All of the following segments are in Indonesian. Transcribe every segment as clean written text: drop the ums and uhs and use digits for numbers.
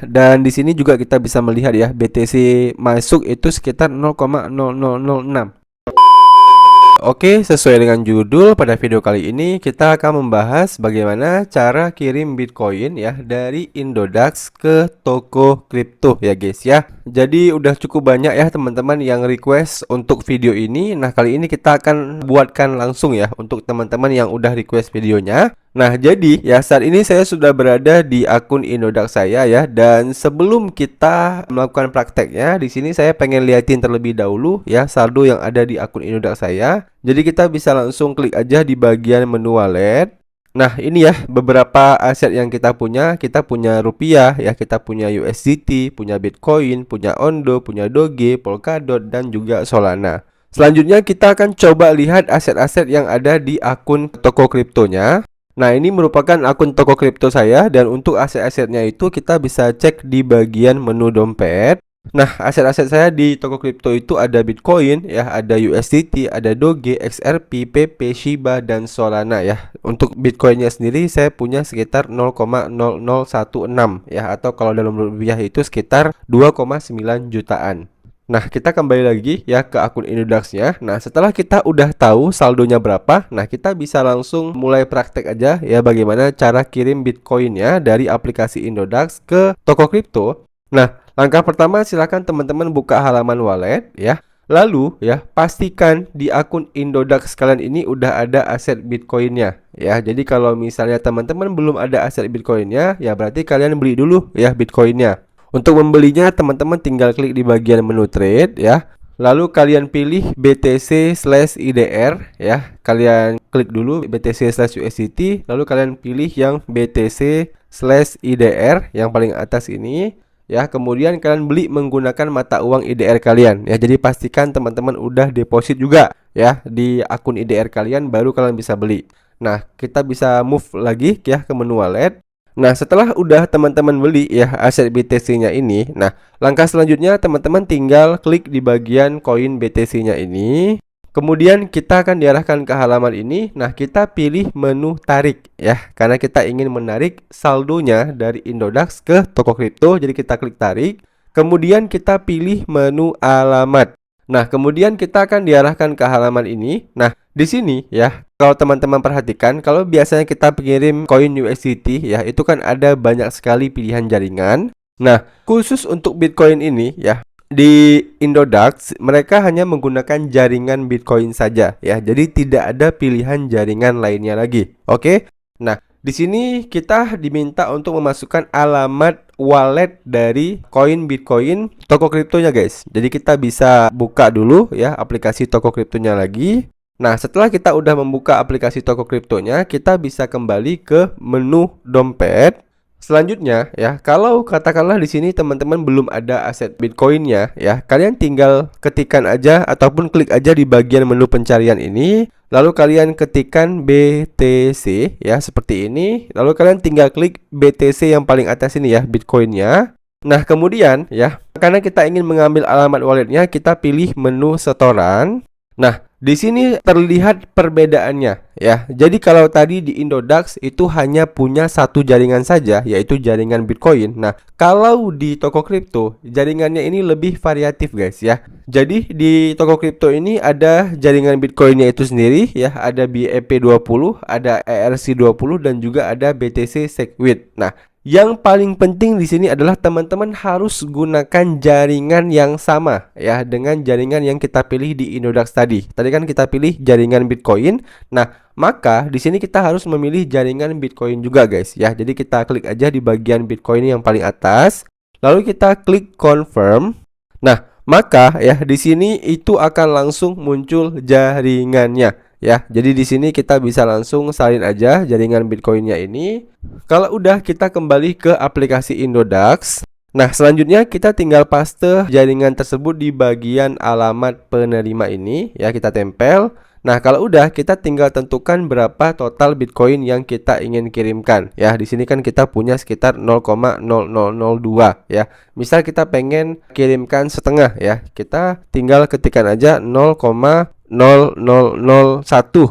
dan di sini juga kita bisa melihat ya, BTC masuk itu sekitar 0,0006. Oke, sesuai dengan judul, pada video kali ini kita akan membahas bagaimana cara kirim Bitcoin ya dari Indodax ke toko kripto ya guys ya. Jadi udah cukup banyak ya teman-teman yang request untuk video ini. Nah, kali ini kita akan buatkan langsung ya untuk teman-teman yang udah request videonya. Nah, jadi ya saat ini saya sudah berada di akun Indodax saya ya, dan sebelum kita melakukan prakteknya, di sini saya pengen liatin terlebih dahulu ya saldo yang ada di akun Indodax saya. Jadi kita bisa langsung klik aja di bagian menu wallet. Nah, ini ya beberapa aset yang kita punya. Kita punya rupiah ya, kita punya USDT, punya Bitcoin, punya Ondo, punya Doge, Polkadot, dan juga Solana. Selanjutnya kita akan coba lihat aset-aset yang ada di akun toko kriptonya. Nah, ini merupakan akun toko kripto saya, dan untuk aset-asetnya itu kita bisa cek di bagian menu dompet. Nah, aset-aset saya di toko kripto itu ada Bitcoin ya, ada USDT, ada Doge, XRP, PP, Shiba, dan Solana ya. Untuk Bitcoinnya sendiri saya punya sekitar 0,0016 ya, atau kalau dalam rupiah itu sekitar 2,9 jutaan. Nah, kita kembali lagi ya ke akun Indodax-nya. Nah, setelah kita udah tahu saldonya berapa, nah kita bisa langsung mulai praktek aja ya bagaimana cara kirim Bitcoin-nya dari aplikasi Indodax ke toko kripto. Nah, langkah pertama silakan teman-teman buka halaman wallet ya. Lalu ya, pastikan di akun Indodax kalian ini udah ada aset Bitcoin-nya ya. Jadi kalau misalnya teman-teman belum ada aset Bitcoin-nya, ya berarti kalian beli dulu ya Bitcoin-nya. Untuk membelinya teman-teman tinggal klik di bagian menu trade ya. Lalu kalian pilih BTC/IDR ya. Kalian klik dulu BTC/USDT, lalu kalian pilih yang BTC/IDR yang paling atas ini ya. Kemudian kalian beli menggunakan mata uang IDR kalian ya. Jadi pastikan teman-teman udah deposit juga ya di akun IDR kalian, baru kalian bisa beli. Nah, kita bisa move lagi ya ke menu wallet. Nah, setelah udah teman-teman beli ya aset BTC-nya ini, nah langkah selanjutnya teman-teman tinggal klik di bagian koin BTC-nya ini. Kemudian kita akan diarahkan ke halaman ini. Nah, kita pilih menu tarik ya, karena kita ingin menarik saldonya dari Indodax ke toko kripto. Jadi kita klik tarik. Kemudian kita pilih menu alamat. Nah, kemudian kita akan diarahkan ke halaman ini. Nah, di sini ya, kalau teman-teman perhatikan, kalau biasanya kita kirim koin USDT ya, itu kan ada banyak sekali pilihan jaringan. Nah, khusus untuk Bitcoin ini ya, di Indodax mereka hanya menggunakan jaringan Bitcoin saja ya. Jadi tidak ada pilihan jaringan lainnya lagi. Oke. Nah, di sini kita diminta untuk memasukkan alamat wallet dari koin Bitcoin toko kriptonya guys. Jadi kita bisa buka dulu ya aplikasi toko kriptonya lagi. Nah, setelah kita udah membuka aplikasi toko kriptonya, kita bisa kembali ke menu dompet. Selanjutnya ya, kalau katakanlah di sini teman-teman belum ada aset Bitcoinnya ya, kalian tinggal ketikkan aja ataupun klik aja di bagian menu pencarian ini. Lalu kalian ketikkan BTC ya seperti ini. Lalu kalian tinggal klik BTC yang paling atas ini ya, Bitcoinnya. Nah, kemudian ya, karena kita ingin mengambil alamat walletnya, kita pilih menu setoran. Nah, di sini terlihat perbedaannya ya. Jadi kalau tadi di Indodax itu hanya punya satu jaringan saja, yaitu jaringan Bitcoin. Nah, kalau di toko kripto jaringannya ini lebih variatif guys ya. Jadi di toko kripto ini ada jaringan Bitcoinnya itu sendiri ya, ada BEP20, ada ERC20, dan juga ada BTC Segwit. Nah, yang paling penting di sini adalah teman-teman harus gunakan jaringan yang sama ya dengan jaringan yang kita pilih di Indodax tadi. Tadi kan kita pilih jaringan Bitcoin. Nah, maka di sini kita harus memilih jaringan Bitcoin juga guys ya. Jadi kita klik aja di bagian Bitcoin yang paling atas. Lalu kita klik confirm. Nah, maka ya di sini itu akan langsung muncul jaringannya. Ya, jadi di sini kita bisa langsung salin aja jaringan Bitcoinnya ini. Kalau udah, kita kembali ke aplikasi Indodax. Nah, selanjutnya kita tinggal paste jaringan tersebut di bagian alamat penerima ini ya, kita tempel. Nah, kalau udah, kita tinggal tentukan berapa total Bitcoin yang kita ingin kirimkan. Ya, di sini kan kita punya sekitar 0,0002 ya. Misal kita pengen kirimkan setengah ya, kita tinggal ketikkan aja 0,0001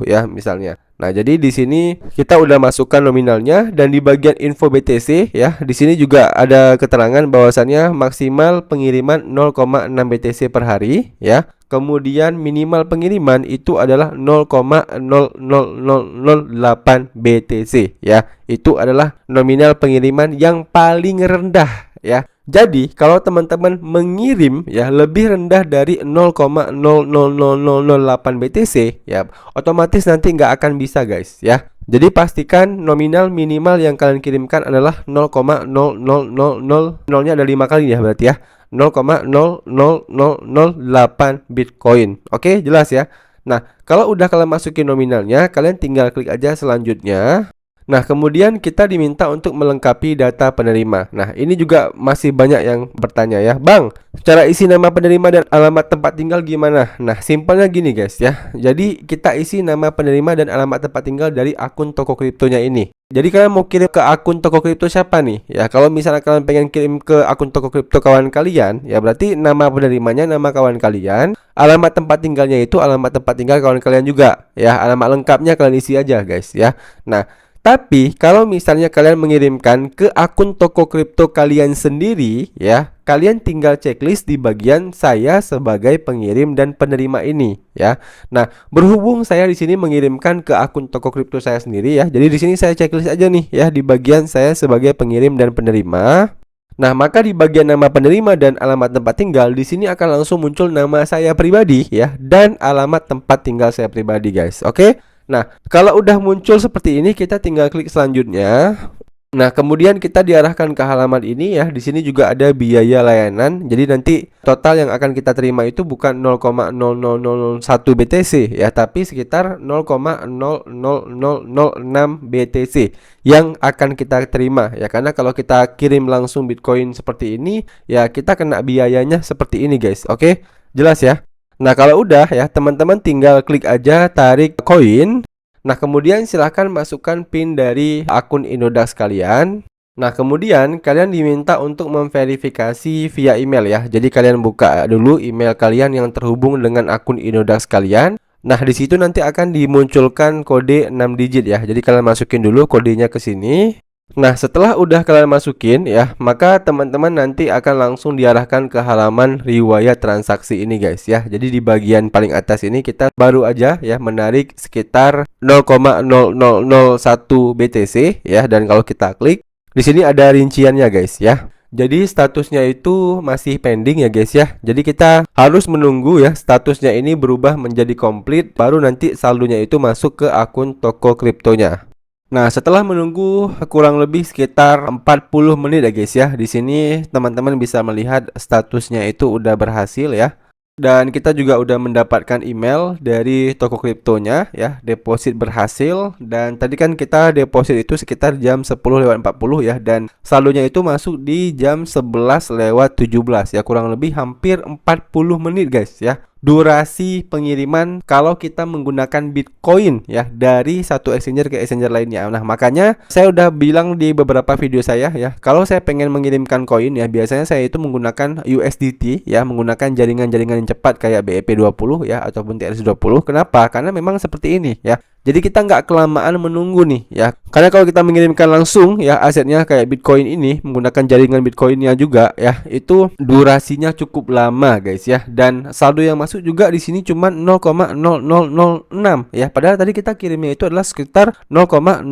ya misalnya. Nah, jadi di sini kita udah masukkan nominalnya dan di bagian info BTC ya, di sini juga ada keterangan bahwasannya maksimal pengiriman 0,6 BTC per hari ya. Kemudian minimal pengiriman itu adalah 0,00008 BTC ya. Itu adalah nominal pengiriman yang paling rendah ya. Jadi kalau teman-teman mengirim ya lebih rendah dari 0,00008 BTC ya, otomatis nanti nggak akan bisa guys ya. Jadi pastikan nominal minimal yang kalian kirimkan adalah 0,000, nolnya ada 5 kali ya berarti ya, 0,00008 Bitcoin. Oke, jelas ya. Nah, kalau udah kalian masukin nominalnya, kalian tinggal klik aja selanjutnya. Nah, kemudian kita diminta untuk melengkapi data penerima. Nah, ini juga masih banyak yang bertanya ya, Bang, cara isi nama penerima dan alamat tempat tinggal gimana? Nah, simpelnya gini guys ya. Jadi kita isi nama penerima dan alamat tempat tinggal dari akun toko kriptonya ini. Jadi kalian mau kirim ke akun toko kripto siapa nih? Ya, kalau misalnya kalian pengen kirim ke akun toko kripto kawan kalian, ya berarti nama penerimanya nama kawan kalian, alamat tempat tinggalnya itu alamat tempat tinggal kawan kalian juga. Ya, alamat lengkapnya kalian isi aja guys ya. Nah, tapi kalau misalnya kalian mengirimkan ke akun toko kripto kalian sendiri ya, kalian tinggal checklist di bagian saya sebagai pengirim dan penerima ini ya. Nah, berhubung saya di sini mengirimkan ke akun toko kripto saya sendiri ya. Jadi di sini saya checklist aja nih ya di bagian saya sebagai pengirim dan penerima. Nah, maka di bagian nama penerima dan alamat tempat tinggal di sini akan langsung muncul nama saya pribadi ya dan alamat tempat tinggal saya pribadi guys. Oke? Nah, kalau udah muncul seperti ini, kita tinggal klik selanjutnya. Nah, kemudian kita diarahkan ke halaman ini ya. Di sini juga ada biaya layanan. Jadi nanti total yang akan kita terima itu bukan 0,00001 BTC ya, tapi sekitar 0,00006 BTC yang akan kita terima ya. Karena kalau kita kirim langsung Bitcoin seperti ini, ya kita kena biayanya seperti ini guys. Oke, jelas ya. Nah, kalau udah ya, teman-teman tinggal klik aja tarik koin. Nah, kemudian silahkan masukkan PIN dari akun Inodax kalian. Nah, kemudian kalian diminta untuk memverifikasi via email ya. Jadi kalian buka dulu email kalian yang terhubung dengan akun Inodax kalian. Nah, di situ nanti akan dimunculkan kode 6 digit ya. Jadi kalian masukin dulu kodenya ke sini. Nah, setelah udah kalian masukin ya, maka teman-teman nanti akan langsung diarahkan ke halaman riwayat transaksi ini guys ya. Jadi di bagian paling atas ini kita baru aja ya menarik sekitar 0,0001 BTC ya, dan kalau kita klik di sini ada rinciannya guys ya. Jadi statusnya itu masih pending ya guys ya. Jadi kita harus menunggu ya statusnya ini berubah menjadi komplit, baru nanti saldonya itu masuk ke akun toko kriptonya. Nah, setelah menunggu kurang lebih sekitar 40 menit ya guys ya. Di sini teman-teman bisa melihat statusnya itu udah berhasil ya. Dan kita juga udah mendapatkan email dari toko kriptonya ya, deposit berhasil. Dan tadi kan kita deposit itu sekitar jam 10:40 ya, dan saldonya itu masuk di jam 11:17 ya, kurang lebih hampir 40 menit guys ya. Durasi pengiriman kalau kita menggunakan Bitcoin ya dari satu exchanger ke exchanger lainnya. Nah, makanya saya udah bilang di beberapa video saya ya, kalau saya pengen mengirimkan koin ya, biasanya saya itu menggunakan USDT ya, menggunakan jaringan-jaringan yang cepat kayak BEP20 ya ataupun TRX20. Kenapa? Karena memang seperti ini ya. Jadi kita nggak kelamaan menunggu nih ya. Karena kalau kita mengirimkan langsung ya asetnya kayak Bitcoin ini menggunakan jaringan Bitcoinnya juga ya, itu durasinya cukup lama guys ya. Dan saldo yang masuk juga di sini cuma 0,0006 ya. Padahal tadi kita kirimnya itu adalah sekitar 0,0001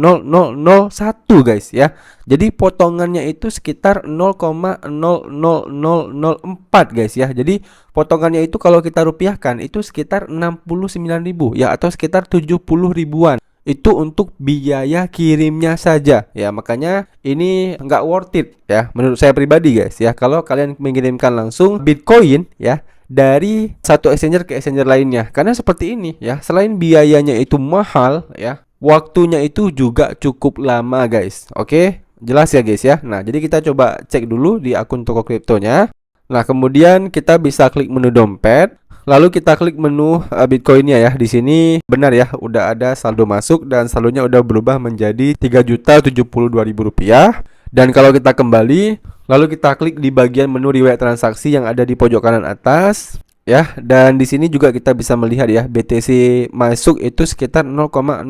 guys ya. Jadi potongannya itu sekitar 0,00004 guys ya. Jadi potongannya itu kalau kita rupiahkan itu sekitar 69.000 ya, atau sekitar 70 ribuan. Itu untuk biaya kirimnya saja ya. Makanya ini nggak worth it ya menurut saya pribadi guys ya, kalau kalian mengirimkan langsung Bitcoin ya dari satu exchanger ke exchanger lainnya. Karena seperti ini ya, selain biayanya itu mahal ya, waktunya itu juga cukup lama guys. Oke, jelas ya guys ya. Nah, jadi kita coba cek dulu di akun toko kriptonya. Nah, kemudian kita bisa klik menu dompet, lalu kita klik menu Bitcoinnya ya. Di sini benar ya, udah ada saldo masuk dan saldonya udah berubah menjadi Rp3.072.000. Dan kalau kita kembali, lalu kita klik di bagian menu riwayat transaksi yang ada di pojok kanan atas ya. Dan di sini juga kita bisa melihat ya, BTC masuk itu sekitar 0,0006.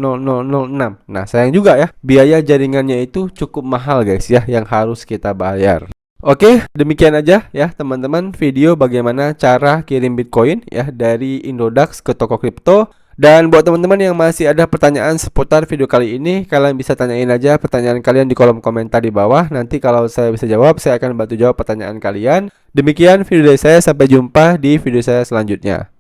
Nah, sayang juga ya, biaya jaringannya itu cukup mahal guys ya, yang harus kita bayar. Oke, demikian aja ya teman-teman video bagaimana cara kirim Bitcoin ya dari Indodax ke toko kripto. Dan buat teman-teman yang masih ada pertanyaan seputar video kali ini, kalian bisa tanyain aja pertanyaan kalian di kolom komentar di bawah. Nanti kalau saya bisa jawab, saya akan bantu jawab pertanyaan kalian. Demikian video dari saya, sampai jumpa di video saya selanjutnya.